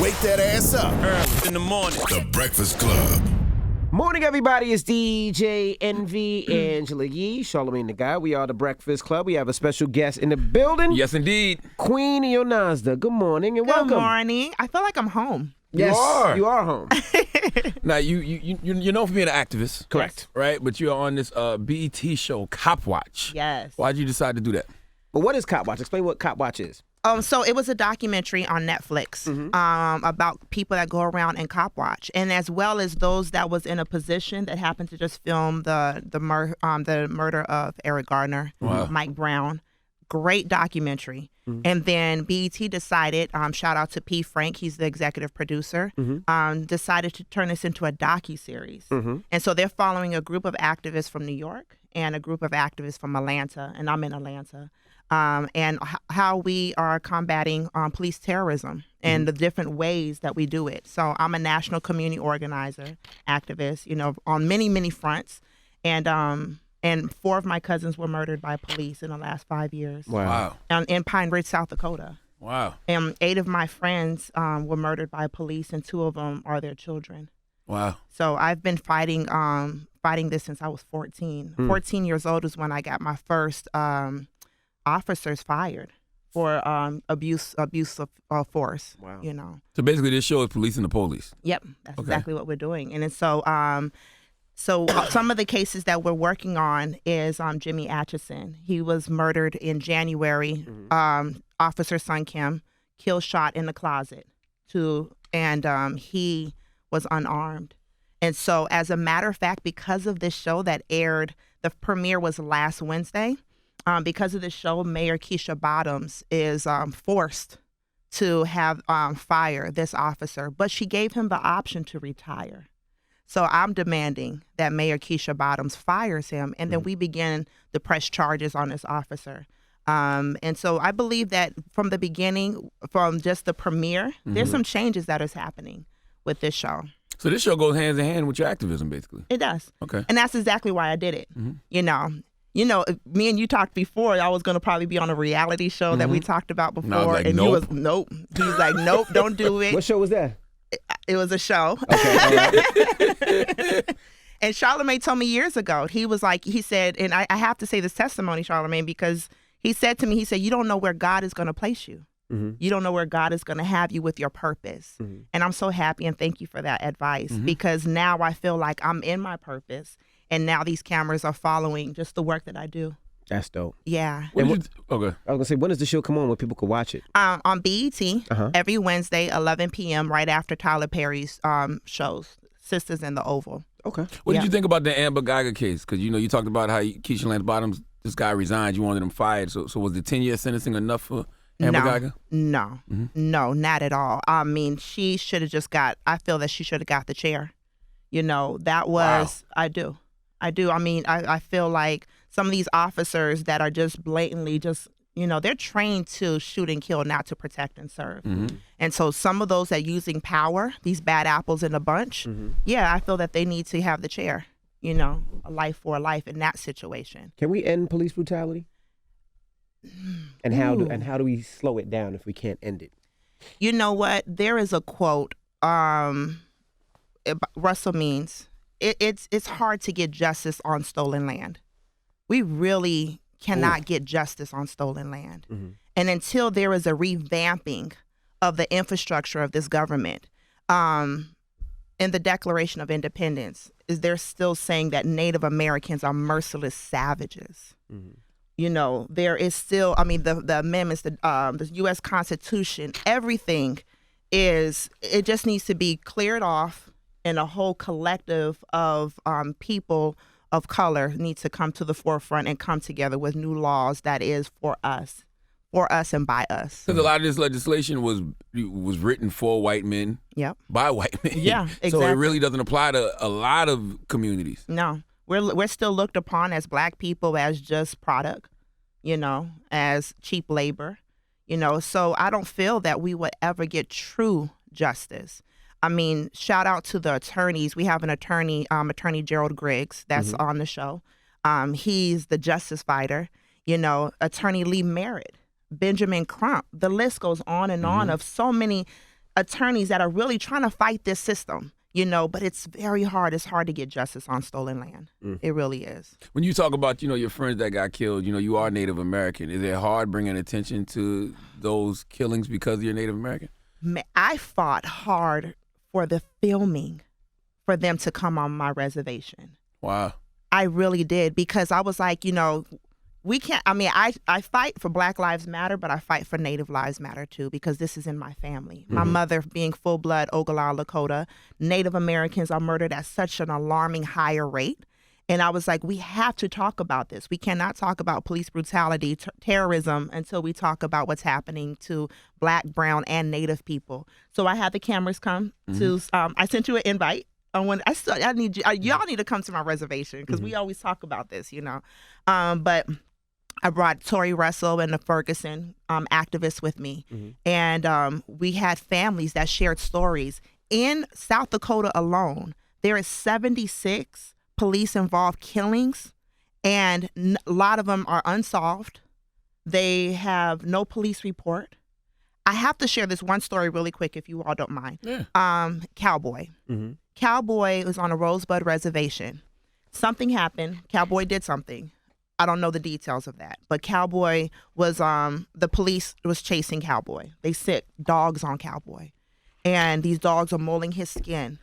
Wake that ass up. Early in the morning. The Breakfast Club. Morning, everybody. It's DJ Envy, Angela Yee, Charlamagne the Guy. We are the Breakfast Club. We have a special guest in the building. Yes, indeed. Queen Yonasda. Good morning and welcome. Good morning. I feel like I'm home. Yes, You are. home. Now, you're known for being an activist. Correct. Right? But you're on this BET show, CopWatch. Yes. Why'd you decide to do that? But what is CopWatch? Explain what CopWatch is. So it was a documentary on Netflix about people that go around and cop watch, and as well as those that was in a position that happened to just film the murder of Eric Garner, Mike Brown. Great documentary. And then BET decided, shout out to P. Frank, he's the executive producer, decided to turn this into a docuseries. And so they're following a group of activists from New York and a group of activists from Atlanta, and I'm in Atlanta. And how we are combating police terrorism and the different ways that we do it. So I'm a national community organizer, activist, on many, many fronts. And 4 of my cousins were murdered by police in the last 5 years. Wow. In Pine Ridge, South Dakota. Wow. And 8 of my friends were murdered by police, and 2 of them are their children. Wow. So I've been fighting this since I was 14. 14 years old is when I got my first officers fired for abuse of force. Wow. So basically, this show is policing the police. Yep, that's exactly what we're doing. And so some of the cases that we're working on is Jimmy Atchison. He was murdered in January. Officer Sun Kim killed, shot in the closet, and he was unarmed. And so, as a matter of fact, because of this show that aired, the premiere was last Wednesday. Because of the show, Mayor Keisha Bottoms is forced to have fire this officer, but she gave him the option to retire. So I'm demanding that Mayor Keisha Bottoms fires him, and then we begin to press charges on this officer. And so I believe that from the beginning, from just the premiere, there's some changes that is happening with this show. So this show goes hand in hand with your activism, basically. It does. Okay. And that's exactly why I did it. Me and you talked before. I was going to probably be on a reality show that we talked about before. And I was like, and nope. you was, nope. He's like, nope, don't do it. What show was that? It was a show. Okay, all right. And Charlamagne told me years ago, he said, and I have to say this testimony, Charlamagne, because he said to me, you don't know where God is going to place you. You don't know where God is going to have you with your purpose. And I'm so happy and thank you for that advice, because now I feel like I'm in my purpose. And now these cameras are following just the work that I do. That's dope. Yeah. Okay. I was going to say, when does the show come on where people can watch it? On BET, every Wednesday, 11 p.m., right after Tyler Perry's shows, Sisters in the Oval. Okay. What did you think about the Amber Geiger case? Because, you talked about how Keisha Lance Bottoms, this guy resigned, you wanted him fired. So was the 10-year sentencing enough for Amber Geiger? No, not at all. I mean, she should have I feel that she should have got the chair. That was, wow. I do. I mean, I feel like some of these officers that are just blatantly they're trained to shoot and kill, not to protect and serve. And so some of those that are using power, these bad apples in a bunch, I feel that they need to have the chair, a life for a life in that situation. Can we end police brutality? And how do we slow it down if we can't end it? You know what? There is a quote, Russell Means, it's hard to get justice on stolen land. We really cannot get justice on stolen land. And until there is a revamping of the infrastructure of this government, in the Declaration of Independence, they're still saying that Native Americans are merciless savages. There is still, the amendments, the U.S. Constitution, everything it just needs to be cleared off, and a whole collective of people of color needs to come to the forefront and come together with new laws that is for us and by us. Because a lot of this legislation was written for white men, by white men. Yeah, exactly. So it really doesn't apply to a lot of communities. No, we're still looked upon as Black people as just product, as cheap labor, So I don't feel that we would ever get true justice. I mean, shout out to the attorneys. We have an attorney, Attorney Gerald Griggs, that's on the show. He's the justice fighter. Attorney Lee Merritt, Benjamin Crump. The list goes on and on of so many attorneys that are really trying to fight this system, but it's very hard. It's hard to get justice on stolen land. It really is. When you talk about, your friends that got killed, you are Native American. Is it hard bringing attention to those killings because you're Native American? I fought hard for the filming for them to come on my reservation. Wow. I really did, because I was like, we can't, I fight for Black Lives Matter, but I fight for Native Lives Matter too, because this is in my family. My mother being full-blood Oglala Lakota, Native Americans are murdered at such an alarming higher rate. And I was like, we have to talk about this. We cannot talk about police brutality, terrorism, until we talk about what's happening to Black, brown, and Native people. So I had the cameras come to, I sent you an invite. I need you. Y'all need to come to my reservation, because we always talk about this, But I brought Tori Russell and the Ferguson activists with me, and we had families that shared stories. In South Dakota alone, there is 76 police-involved killings, and a lot of them are unsolved. They have no police report. I have to share this one story really quick, if you all don't mind. Yeah. Cowboy. Cowboy was on a Rosebud reservation. Something happened. Cowboy did something. I don't know the details of that. But Cowboy was, the police was chasing Cowboy. They sick dogs on Cowboy. And these dogs are mauling his skin.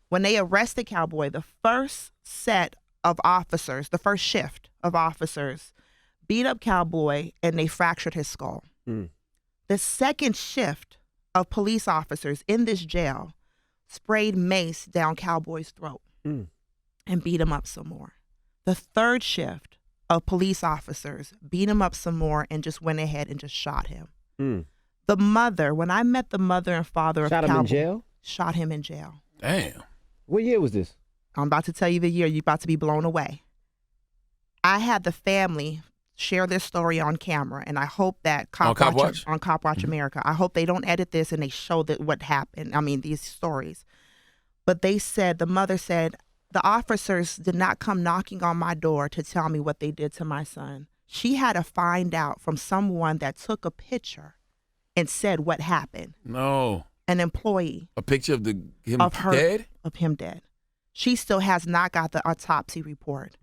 When they arrested Cowboy, the first set of officers, the first shift of officers, beat up Cowboy and they fractured his skull. The second shift of police officers in this jail sprayed mace down Cowboy's throat and beat him up some more. The third shift of police officers beat him up some more and just went ahead and just shot him. The mother, when I met the mother and father of Cowboy. Shot him in jail? Shot him in jail. Damn. What year was this? I'm about to tell you the year. You're about to be blown away. I had the family share this story on camera, and I hope that CopWatch? on CopWatch America, I hope they don't edit this and they show that what happened. These stories. But they said, the mother said, the officers did not come knocking on my door to tell me what they did to my son. She had to find out from someone that took a picture and said what happened. No. An employee. A picture of him dead? Of him dead. She still has not got the autopsy report.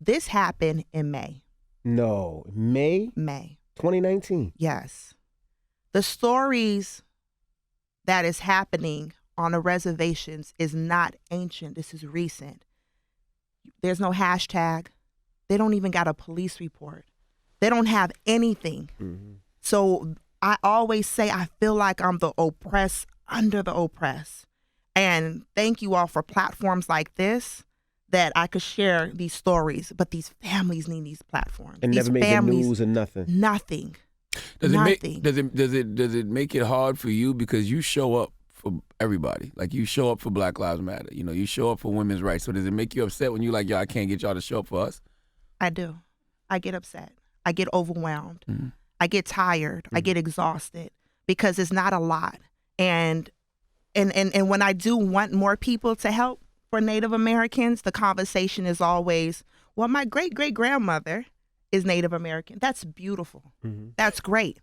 This happened in May. No. May? May. 2019. Yes. The stories that is happening on the reservations is not ancient. This is recent. There's no hashtag. They don't even got a police report. They don't have anything. So I always say I feel like I'm the oppressed under the oppressed. And thank you all for platforms like this that I could share these stories. But these families need these platforms. And these never made the news or nothing. Nothing. Does Nothing. it make it hard for you, because you show up for everybody? Like, you show up for Black Lives Matter. You show up for women's rights. So does it make you upset when you're like, yo, I can't get y'all to show up for us? I do. I get upset. I get overwhelmed. I get tired. I get exhausted, because it's not a lot. And when I do want more people to help for Native Americans, the conversation is always, well, my great-great-grandmother is Native American. That's beautiful. That's great.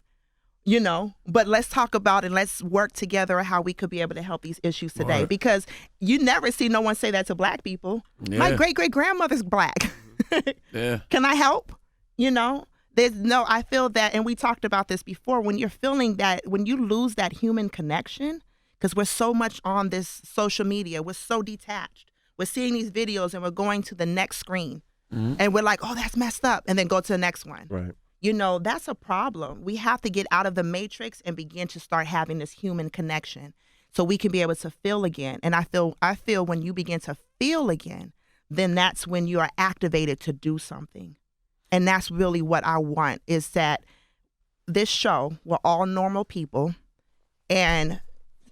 But let's talk about and let's work together how we could be able to help these issues today. Right. Because you never see no one say that to Black people. Yeah. My great-great-grandmother's Black. Yeah. Can I help? I feel that, and we talked about this before, when you're feeling that, when you lose that human connection, because we're so much on this social media, we're so detached. We're seeing these videos and we're going to the next screen. And we're like, oh, that's messed up. And then go to the next one. Right. That's a problem. We have to get out of the matrix and begin to start having this human connection so we can be able to feel again. And I feel when you begin to feel again, then that's when you are activated to do something. And that's really what I want, is that this show, we're all normal people, and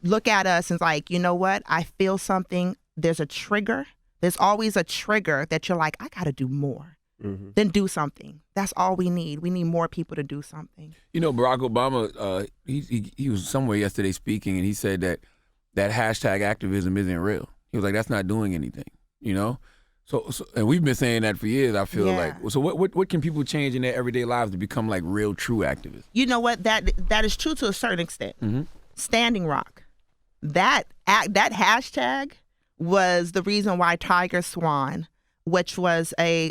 look at us and like, you know what? I feel something. There's a trigger. There's always a trigger that you're like, I got to do more. Then do something. That's all we need. We need more people to do something. Barack Obama, he was somewhere yesterday speaking, and he said that hashtag activism isn't real. He was like, that's not doing anything, So and we've been saying that for years, I feel like. So what can people change in their everyday lives to become like real, true activists? You know what? That is true to a certain extent. Standing Rock. that hashtag was the reason why Tiger Swan, which was a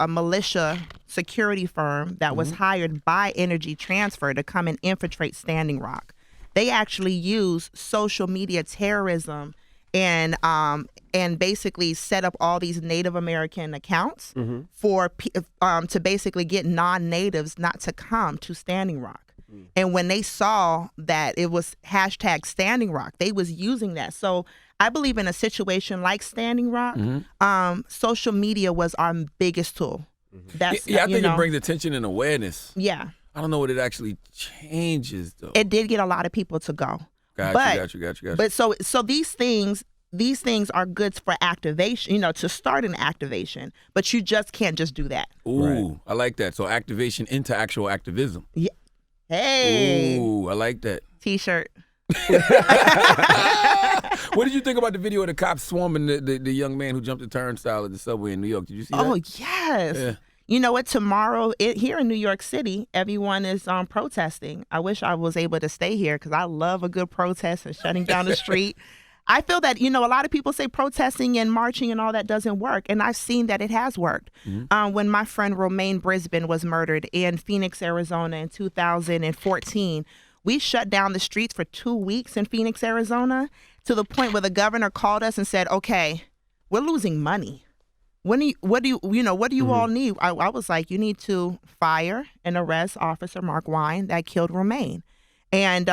militia security firm that was hired by Energy Transfer to come and infiltrate Standing Rock. They actually use social media terrorism and basically set up all these Native American accounts to basically get non-natives not to come to Standing Rock. And when they saw that it was hashtag Standing Rock, they was using that. So I believe in a situation like Standing Rock, social media was our biggest tool. That's, I think it brings attention and awareness. Yeah. I don't know what it actually changes, though. It did get a lot of people to go. Got you. But so these things are good for activation, to start an activation, but you just can't just do that. Ooh, Right. I like that. So activation into actual activism. Yeah. Hey. Ooh, I like that. T-shirt. What did you think about the video of the cops swarming the young man who jumped the turnstile at the subway in New York? Did you see that? Oh, yes. Yeah. You know what? Tomorrow, here in New York City, everyone is protesting. I wish I was able to stay here because I love a good protest and shutting down the street. I feel that, a lot of people say protesting and marching and all that doesn't work. And I've seen that it has worked. When my friend Romaine Brisbane was murdered in Phoenix, Arizona in 2014, we shut down the streets for 2 weeks in Phoenix, Arizona, to the point where the governor called us and said, okay, we're losing money. What do you all need? I was like, you need to fire and arrest Officer Mark Wine that killed Romaine. And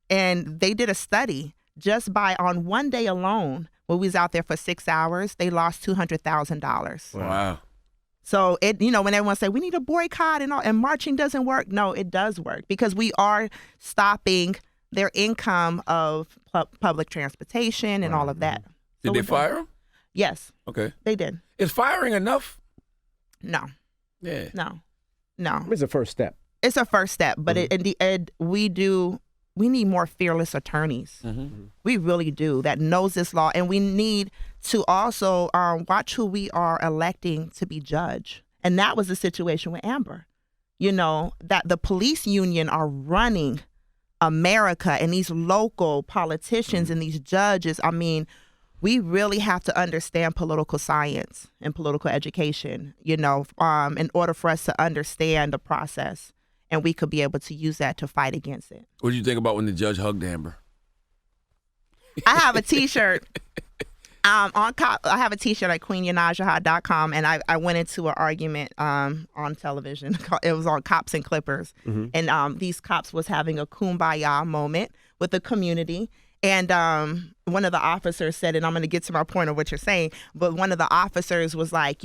they did a study. Just on one day alone, when we was out there for 6 hours, they lost $200,000. Wow. So when everyone say we need a boycott and marching doesn't work, no, it does work because we are stopping their income of public transportation and all of that. Did they fire him? Yes. Okay. They did. Is firing enough? No. Yeah. No. It's a first step. It's a first step, but we need more fearless attorneys. We really do, that knows this law. And we need to also watch who we are electing to be judge. And that was the situation with Amber. That the police union are running America and these local politicians and these judges. I mean, we really have to understand political science and political education, in order for us to understand the process. And we could be able to use that to fight against it. What did you think about when the judge hugged Amber? I have a T-shirt. I have a T-shirt at queenyonasda.com, and I went into an argument on television. It was on Cops and Clippers, and these cops was having a kumbaya moment with the community. And one of the officers said, and I'm going to get to my point of what you're saying, but one of the officers was like,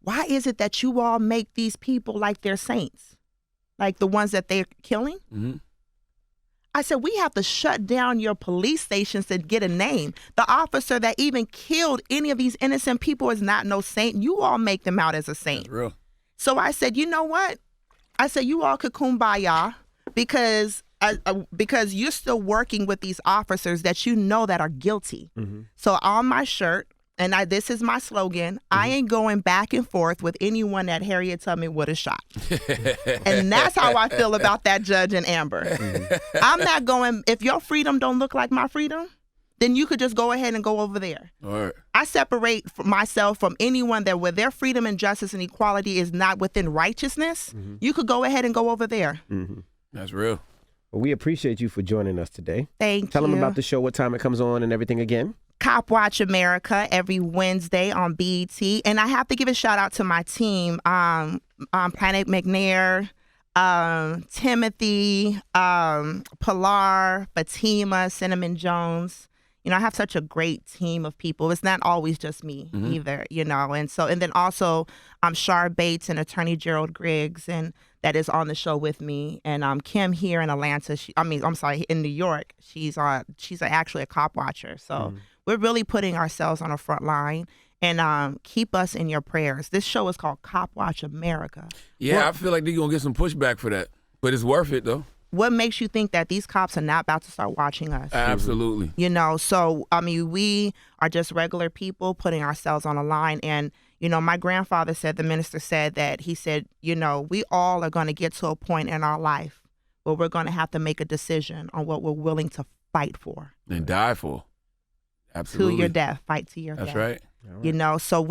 why is it that you all make these people like they're saints? Like the ones that they're killing? I said, we have to shut down your police stations to get a name. The officer that even killed any of these innocent people is not no saint. You all make them out as a saint. That's real. So I said, you know what? I said, you all could kumbaya because you're still working with these officers that that are guilty. So on my shirt, and this is my slogan, I ain't going back and forth with anyone that Harriet Tubman would have shot. And that's how I feel about that judge and Amber. I'm not going, if your freedom don't look like my freedom, then you could just go ahead and go over there. All right. I separate myself from anyone that where their freedom and justice and equality is not within righteousness. You could go ahead and go over there. That's real. Well, we appreciate you for joining us today. Thank you. Tell them about the show, what time it comes on and everything again. CopWatch America every Wednesday on BET. And I have to give a shout out to my team, Planet McNair, Timothy, Pilar, Fatima, Cinnamon Jones. I have such a great team of people. It's not always just me either, and then also Shar Bates and attorney Gerald Griggs, and that is on the show with me. And Kim here in Atlanta, in New York, she's actually a cop watcher. So we're really putting ourselves on the front line. And keep us in your prayers. This show is called CopWatch America. Yeah, I feel like they're going to get some pushback for that. But it's worth it, though. What makes you think that these cops are not about to start watching us? Absolutely. So, we are just regular people putting ourselves on a line. And, my grandfather said, the minister said that he said, we all are going to get to a point in our life where we're going to have to make a decision on what we're willing to fight for. And die for. Absolutely. To your death. Fight to your That's death. right. You know, so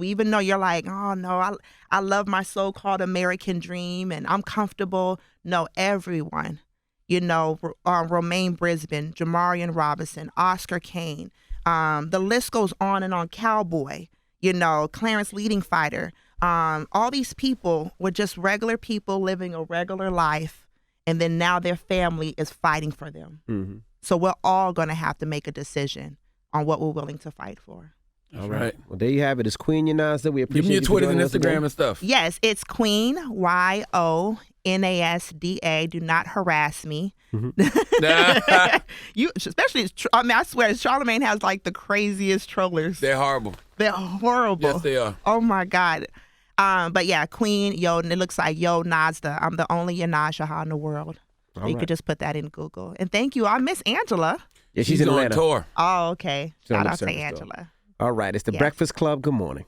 even though you're like, oh no, I love my so-called American dream and I'm comfortable. No, everyone, you know, Romaine Brisbane, Jamarian Robinson, Oscar Kane, the list goes on and on. Cowboy, you know, Clarence Leading Fighter. All these people were just regular people living a regular life, and then now their family is fighting for them. Mm-hmm. So we're all going to have to make a decision on what we're willing to fight for. All right. Well, there you have it. It's Queen Yonasda. We appreciate Give me your you Twitter and joining us Instagram again. and stuff. Yes, it's Queen, YONASDA. Do not harass me. You, especially, I mean, I swear, Charlamagne has like the craziest trollers. They're horrible. They're horrible. Yes, they are. Oh my God. But yeah, Queen, and it looks like Yonasda. I'm the only Yonasda in the world. So you could just put that in Google. And thank you. I miss Angela. Yeah, she's in on Atlanta. tour. Oh, okay. She's on Shout the out to Surface Angela. All right. It's the Breakfast Club. Good morning.